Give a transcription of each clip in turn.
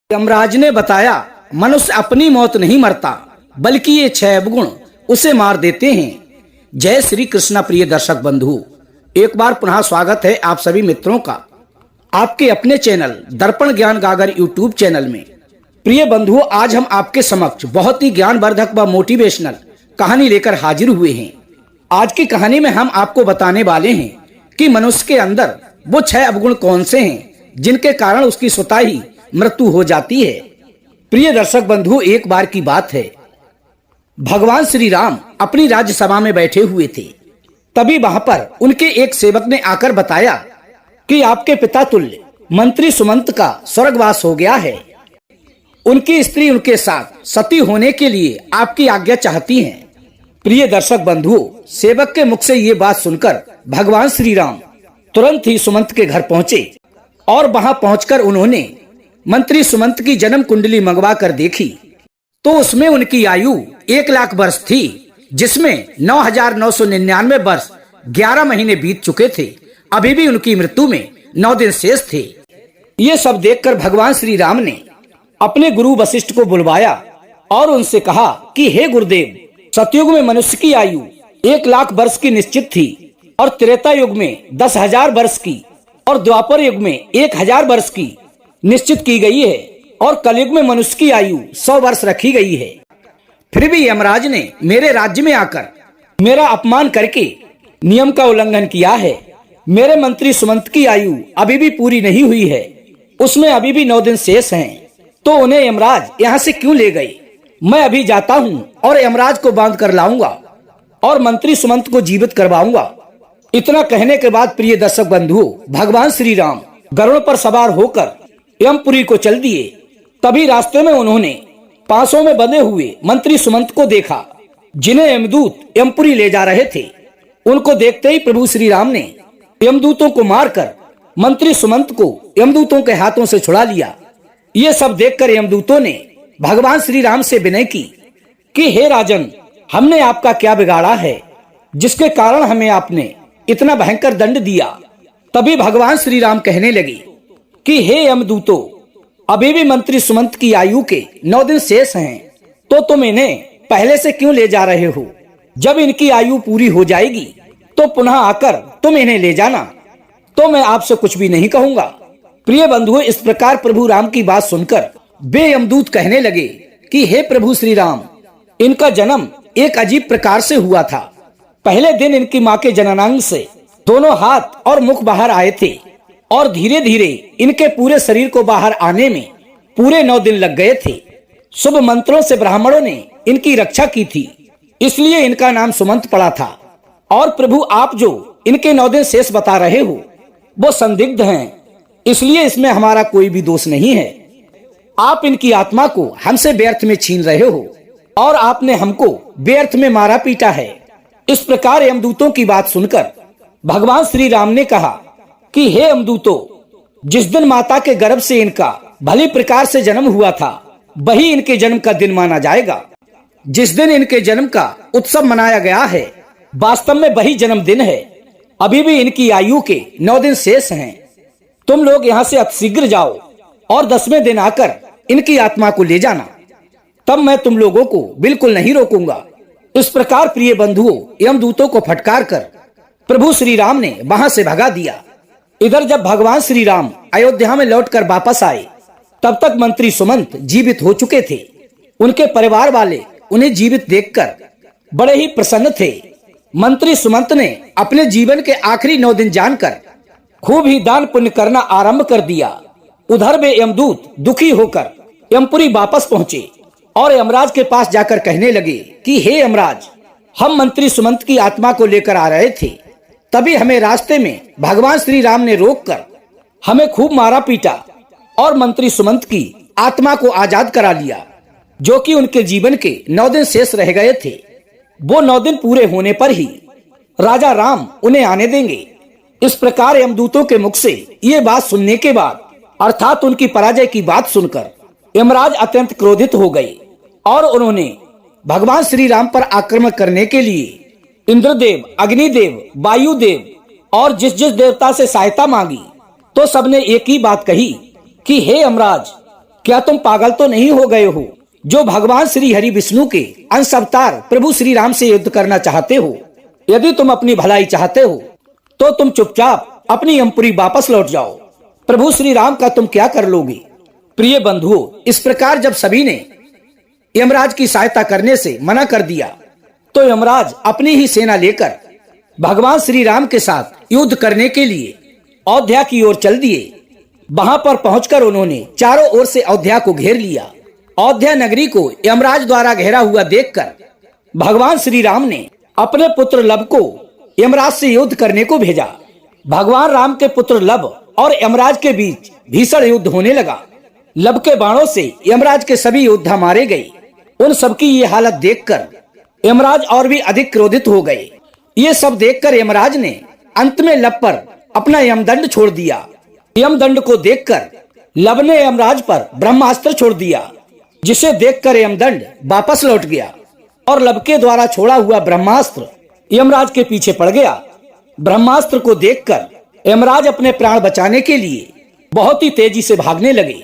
यमराज ने बताया, मनुष्य अपनी मौत नहीं मरता, बल्कि ये 6 अवगुण उसे मार देते हैं। जय श्री कृष्णा। प्रिय दर्शक बंधु, एक बार पुनः स्वागत है आप सभी मित्रों का आपके अपने चैनल दर्पण ज्ञान गागर यूट्यूब चैनल में। प्रिय बंधुओं, आज हम आपके समक्ष बहुत ही ज्ञानवर्धक व मोटिवेशनल कहानी लेकर हाजिर हुए हैं। आज की कहानी में हम आपको बताने वाले हैं कि मनुष्य के अंदर वो 6 अवगुण कौन से हैं जिनके कारण उसकी स्वतः ही मृत्यु हो जाती है। प्रिय दर्शक बंधु, एक बार की बात है, भगवान श्री राम अपनी राज्यसभा में बैठे हुए थे। तभी वहां पर उनके एक सेवक ने आकर बताया कि आपके पिता तुल्य मंत्री सुमंत का स्वर्गवास हो गया है। उनकी स्त्री उनके साथ सती होने के लिए आपकी आज्ञा चाहती हैं। प्रिय दर्शक बंधुओं, सेवक के मुख से ये बात सुनकर भगवान श्री राम तुरंत ही सुमंत के घर पहुंचे और वहां पहुंचकर उन्होंने मंत्री सुमंत की जन्म कुंडली मंगवा कर देखी तो उसमें उनकी आयु 1 लाख वर्ष थी, जिसमें 9,999 वर्ष 11 महीने बीत चुके थे। अभी भी उनकी मृत्यु में 9 दिन शेष थे। ये सब देखकर भगवान श्री राम ने अपने गुरु वशिष्ठ को बुलवाया और उनसे कहा कि हे गुरुदेव, सतयुग में मनुष्य की आयु 1 लाख वर्ष की निश्चित थी और त्रेता युग में 10,000 वर्ष की और द्वापर युग में 1,000 वर्ष की निश्चित की गई है और कलयुग में मनुष्य की आयु 100 वर्ष रखी गई है। फिर भी यमराज ने मेरे राज्य में आकर मेरा अपमान करके नियम का उल्लंघन किया है। मेरे मंत्री सुमंत की आयु अभी भी पूरी नहीं हुई है, उसमें अभी भी 9 दिन शेष हैं। तो उन्हें यमराज यहाँ से क्यों ले गए? मैं अभी जाता हूँ और यमराज को बांध कर लाऊंगा और मंत्री सुमंत को जीवित करवाऊंगा। इतना कहने के बाद प्रिय दर्शक बंधुओं, भगवान श्री राम गरुड़ पर सवार होकर यमपुरी को चल दिए। तभी रास्ते में उन्होंने पासों में बंधे हुए मंत्री सुमंत को देखा, जिन्हें यमदूत यमपुरी ले जा रहे थे। उनको देखते ही प्रभु श्री राम ने यमदूतों को मारकर मंत्री सुमंत को यमदूतों के हाथों से छुड़ा लिया। ये सब देखकर यमदूतों ने भगवान श्री राम से विनय की कि हे राजन, हमने आपका क्या बिगाड़ा है जिसके कारण हमें आपने इतना भयंकर दंड दिया। तभी भगवान श्री राम कहने लगे कि हे यमदूतों, अभी भी मंत्री सुमंत की आयु के 9 दिन शेष हैं, तो तुम इन्हें पहले से क्यों ले जा रहे हो? जब इनकी आयु पूरी हो जाएगी तो पुनः आकर तुम इन्हें ले जाना, तो मैं आपसे कुछ भी नहीं कहूंगा। प्रिय बंधुओं, इस प्रकार प्रभु राम की बात सुनकर वे यमदूत कहने लगे कि हे प्रभु श्री राम, इनका जन्म एक अजीब प्रकार से हुआ था। पहले दिन इनकी माँ के जननांग से दोनों हाथ और मुख बाहर आए थे और धीरे धीरे इनके पूरे शरीर को बाहर आने में पूरे 9 दिन लग गए थे। शुभ मंत्रों से ब्राह्मणों ने इनकी रक्षा की थी, इसलिए इनका नाम सुमंत पड़ा था। और प्रभु, आप जो इनके 9 दिन शेष बता रहे हो वो संदिग्ध हैं, इसलिए इसमें हमारा कोई भी दोष नहीं है। आप इनकी आत्मा को हमसे व्यर्थ में छीन रहे हो और आपने हमको व्यर्थ में मारा पीटा है। इस प्रकार यमदूतों की बात सुनकर भगवान श्री राम ने कहा कि हे यमदूतों, जिस दिन माता के गर्भ से इनका भली प्रकार से जन्म हुआ था वही इनके जन्म का दिन माना जाएगा। जिस दिन इनके जन्म का उत्सव मनाया गया है वास्तव में वही जन्मदिन है। अभी भी इनकी आयु के 9 दिन शेष हैं। तुम लोग यहाँ से अतिशीघ्र जाओ और 10वें दिन आकर इनकी आत्मा को ले जाना, तब मैं तुम लोगों को बिल्कुल नहीं रोकूंगा। इस प्रकार प्रिय बंधुओं, यमदूतों को फटकार कर प्रभु श्री राम ने वहां से भगा दिया। इधर जब भगवान श्री राम अयोध्या में लौटकर वापस आए तब तक मंत्री सुमंत जीवित हो चुके थे। उनके परिवार वाले उन्हें जीवित देखकर बड़े ही प्रसन्न थे। मंत्री सुमंत ने अपने जीवन के आखिरी 9 दिन जानकर खूब ही दान पुण्य करना आरंभ कर दिया। उधर वे यमदूत दुखी होकर यमपुरी वापस पहुंचे और यमराज के पास जाकर कहने लगे कि हे यमराज, हम मंत्री सुमंत की आत्मा को लेकर आ रहे थे, तभी हमें रास्ते में भगवान श्री राम ने रोककर हमें खूब मारा पीटा और मंत्री सुमंत की आत्मा को आजाद करा लिया, जो कि उनके जीवन के 9 दिन शेष रह गए थे। वो 9 दिन पूरे होने पर ही राजा राम उन्हें आने देंगे। इस प्रकार यमदूतों के मुख से ये बात सुनने के बाद, अर्थात उनकी पराजय की बात सुनकर यमराज अत्यंत क्रोधित हो गए और उन्होंने भगवान श्री राम पर आक्रमण करने के लिए इंद्रदेव, अग्निदेव, वायुदेव और जिस जिस देवता से सहायता मांगी तो सबने एक ही बात कही कि हे यमराज, क्या तुम पागल तो नहीं हो गए हो जो भगवान श्री हरि विष्णु के अंश अवतार प्रभु श्री राम से युद्ध करना चाहते हो? यदि तुम अपनी भलाई चाहते हो तो तुम चुपचाप अपनी यमपुरी वापस लौट जाओ। प्रभु श्री राम का तुम क्या कर लोगे? प्रिय बंधुओं, इस प्रकार जब सभी ने यमराज की सहायता करने से मना कर दिया तो यमराज अपनी ही सेना लेकर भगवान श्री राम के साथ युद्ध करने के लिए अयोध्या की ओर चल दिए। वहां पर पहुंचकर उन्होंने चारों ओर से अयोध्या को घेर लिया। अयोध्या नगरी को यमराज द्वारा घेरा हुआ देखकर भगवान श्री राम ने अपने पुत्र लब को यमराज से युद्ध करने को भेजा। भगवान राम के पुत्र लब और यमराज के बीच भीषण युद्ध होने लगा। लब के बाणों से यमराज के सभी योद्धा मारे गए। उन सबकी ये हालत देखकर यमराज और भी अधिक क्रोधित हो गए। ये सब देखकर यमराज ने अंत में लब पर अपना यमदंड छोड़ दिया। यमदंड को देखकर लब ने यमराज पर ब्रह्मास्त्र छोड़ दिया, जिसे देखकर यमदंड वापस लौट गया और लब के द्वारा छोड़ा हुआ ब्रह्मास्त्र यमराज के पीछे पड़ गया। ब्रह्मास्त्र को देखकर यमराज अपने प्राण बचाने के लिए बहुत ही तेजी से भागने लगे।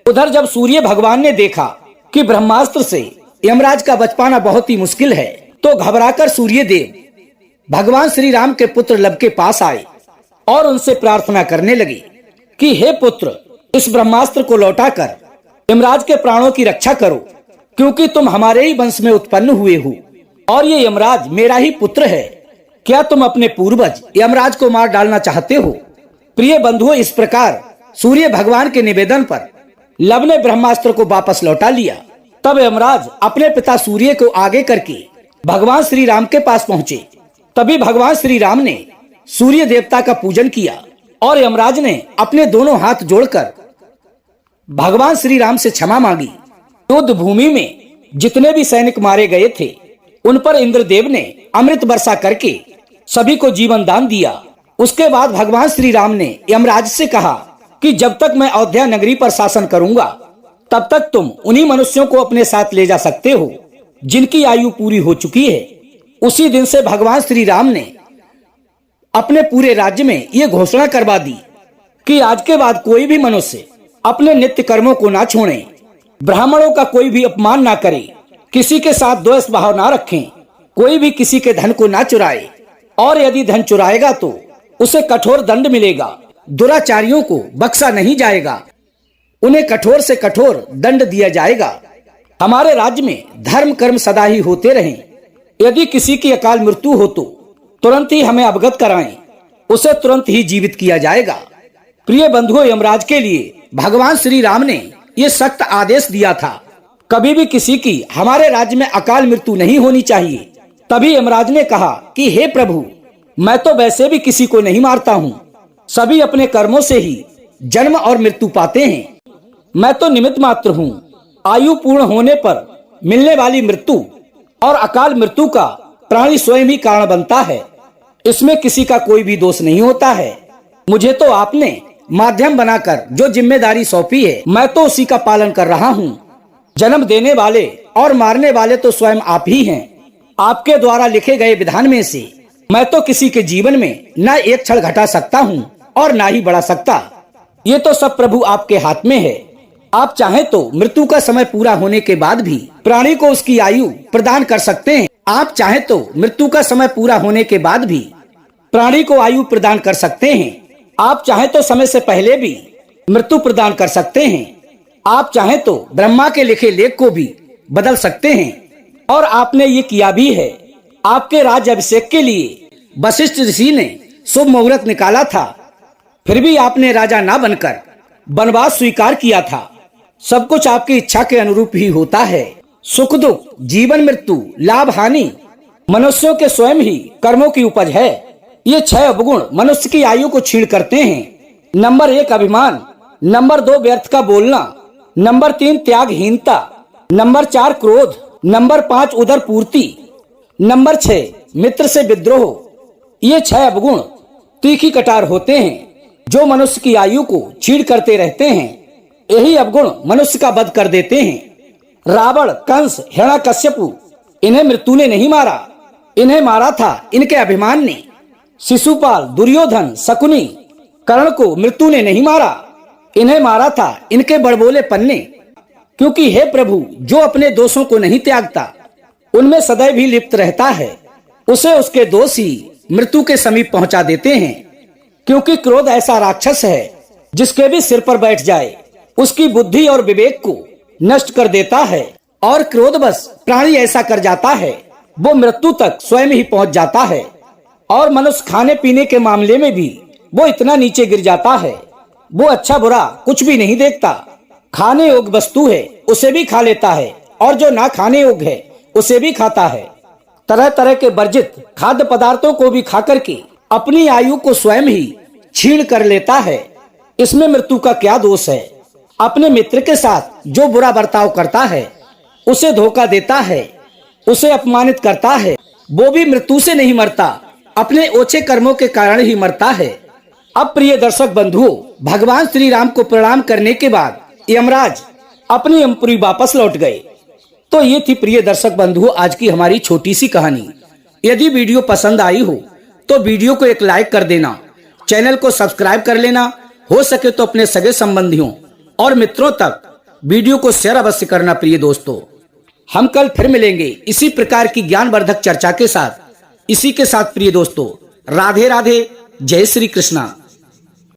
उधर जब सूर्य भगवान ने देखा कि ब्रह्मास्त्र से यमराज का बच पाना बहुत ही मुश्किल है, तो घबराकर सूर्य देव भगवान श्री राम के पुत्र लब के पास आए और उनसे प्रार्थना करने लगे कि हे पुत्र, इस ब्रह्मास्त्र को लौटाकर यमराज के प्राणों की रक्षा करो, क्योंकि तुम हमारे ही वंश में उत्पन्न हुए हो और ये यमराज मेरा ही पुत्र है। क्या तुम अपने पूर्वज यमराज को मार डालना चाहते हो? प्रिय बंधुओं, इस प्रकार सूर्य भगवान के निवेदन पर लब ने ब्रह्मास्त्र को वापस लौटा लिया। तब यमराज अपने पिता सूर्य को आगे करके भगवान श्री राम के पास पहुंचे। तभी भगवान श्री राम ने सूर्य देवता का पूजन किया और यमराज ने अपने दोनों हाथ जोड़कर भगवान श्री राम से क्षमा मांगी। युद्ध भूमि में जितने भी सैनिक मारे गए थे उन पर इंद्रदेव ने अमृत वर्षा करके सभी को जीवन दान दिया। उसके बाद भगवान श्री राम ने यमराज से कहा कि जब तक मैं अयोध्या नगरी पर शासन करूंगा तब तक तुम उन्हीं मनुष्यों को अपने साथ ले जा सकते हो जिनकी आयु पूरी हो चुकी है। उसी दिन से भगवान श्री राम ने अपने पूरे राज्य में ये घोषणा करवा दी कि आज के बाद कोई भी मनुष्य अपने नित्य कर्मों को ना छोड़े, ब्राह्मणों का कोई भी अपमान ना करे, किसी के साथ द्वेष भाव ना रखें, कोई भी किसी के धन को ना चुराए और यदि धन चुराएगा तो उसे कठोर दंड मिलेगा। दुराचारियों को बख्शा नहीं जाएगा, उन्हें कठोर से कठोर दंड दिया जाएगा। हमारे राज्य में धर्म कर्म सदा ही होते रहें। यदि किसी की अकाल मृत्यु हो तो तुरंत ही हमें अवगत कराएं, उसे तुरंत ही जीवित किया जाएगा। प्रिय बंधुओं, यमराज के लिए भगवान श्री राम ने ये सख्त आदेश दिया था, कभी भी किसी की हमारे राज्य में अकाल मृत्यु नहीं होनी चाहिए। तभी यमराज ने कहा कि हे प्रभु, मैं तो वैसे भी किसी को नहीं मारता हूँ, सभी अपने कर्मों से ही जन्म और मृत्यु पाते हैं। मैं तो निमित्त मात्र हूँ। आयु पूर्ण होने पर मिलने वाली मृत्यु और अकाल मृत्यु का प्राणी स्वयं ही कारण बनता है, इसमें किसी का कोई भी दोष नहीं होता है। मुझे तो आपने माध्यम बनाकर जो जिम्मेदारी सौंपी है, मैं तो उसी का पालन कर रहा हूँ। जन्म देने वाले और मारने वाले तो स्वयं आप ही हैं। आपके द्वारा लिखे गए विधान में से मैं तो किसी के जीवन में न एक क्षण घटा सकता हूँ और ना ही बढ़ा सकता। ये तो सब प्रभु आपके हाथ में है। आप चाहें तो मृत्यु का समय पूरा होने के बाद भी प्राणी को उसकी आयु प्रदान कर सकते हैं। आप चाहें तो मृत्यु का समय पूरा होने के बाद भी प्राणी को आयु प्रदान कर सकते हैं। आप चाहें तो समय से पहले भी मृत्यु प्रदान कर सकते हैं। आप चाहें तो ब्रह्मा के लिखे लेख को भी बदल सकते हैं और आपने ये किया भी है। आपके राज्य अभिषेक के लिए वशिष्ठ ऋषि ने शुभ मुहूर्त निकाला था, फिर भी आपने राजा ना बनकर वनवास स्वीकार किया था। सब कुछ आपकी इच्छा के अनुरूप ही होता है। सुख दुख, जीवन मृत्यु, लाभ हानि मनुष्यों के स्वयं ही कर्मों की उपज है। ये 6 अवगुण मनुष्य की आयु को छीण करते हैं। नंबर 1 अभिमान, नंबर 2 व्यर्थ का बोलना, नंबर 3 त्यागहीनता, नंबर 4 क्रोध, नंबर 5 उदर पूर्ति, नंबर 6 मित्र से विद्रोह। ये 6 अवगुण तीखी कटार होते हैं जो मनुष्य की आयु को छीण करते रहते हैं। यही अवगुण मनुष्य का वध कर देते हैं। रावण, कंस, हिरण्यकश्यपु, इन्हें मृत्यु ने नहीं मारा, इन्हें मारा था इनके अभिमान ने। शिशुपाल, दुर्योधन, शकुनी, कर्ण को मृत्यु ने नहीं मारा, इन्हें मारा था इनके बड़बोलेपन ने। क्योंकि हे प्रभु, जो अपने दोषों को नहीं त्यागता, उनमें सदैव ही लिप्त रहता है, उसे उसके दोष ही मृत्यु के समीप पहुंचा देते हैं। क्योंकि क्रोध ऐसा राक्षस है जिसके भी सिर पर बैठ जाए उसकी बुद्धि और विवेक को नष्ट कर देता है, और क्रोध बस प्राणी ऐसा कर जाता है, वो मृत्यु तक स्वयं ही पहुंच जाता है। और मनुष्य खाने पीने के मामले में भी वो इतना नीचे गिर जाता है, वो अच्छा बुरा कुछ भी नहीं देखता। खाने योग्य वस्तु है उसे भी खा लेता है, और जो ना खाने योग्य है उसे भी खाता है। तरह तरह के वर्जित खाद्य पदार्थों को भी खाकर के अपनी आयु को स्वयं ही छीन कर लेता है। इसमें मृत्यु का क्या दोष है? अपने मित्र के साथ जो बुरा बर्ताव करता है, उसे धोखा देता है, उसे अपमानित करता है, वो भी मृत्यु से नहीं मरता, अपने ओछे कर्मों के कारण ही मरता है। अब प्रिय दर्शक बंधुओं, भगवान श्री राम को प्रणाम करने के बाद यमराज अपनी यमपुरी वापस लौट गए। तो ये थी प्रिय दर्शक बंधुओं आज की हमारी छोटी सी कहानी। यदि वीडियो पसंद आई हो तो वीडियो को एक लाइक कर देना, चैनल को सब्सक्राइब कर लेना, हो सके तो अपने सगे संबंधियों और मित्रों तक वीडियो को शेयर अवश्य करना। प्रिय दोस्तों, हम कल फिर मिलेंगे इसी प्रकार की ज्ञानवर्धक चर्चा के साथ। इसी के साथ प्रिय दोस्तों, राधे राधे, जय श्री कृष्णा।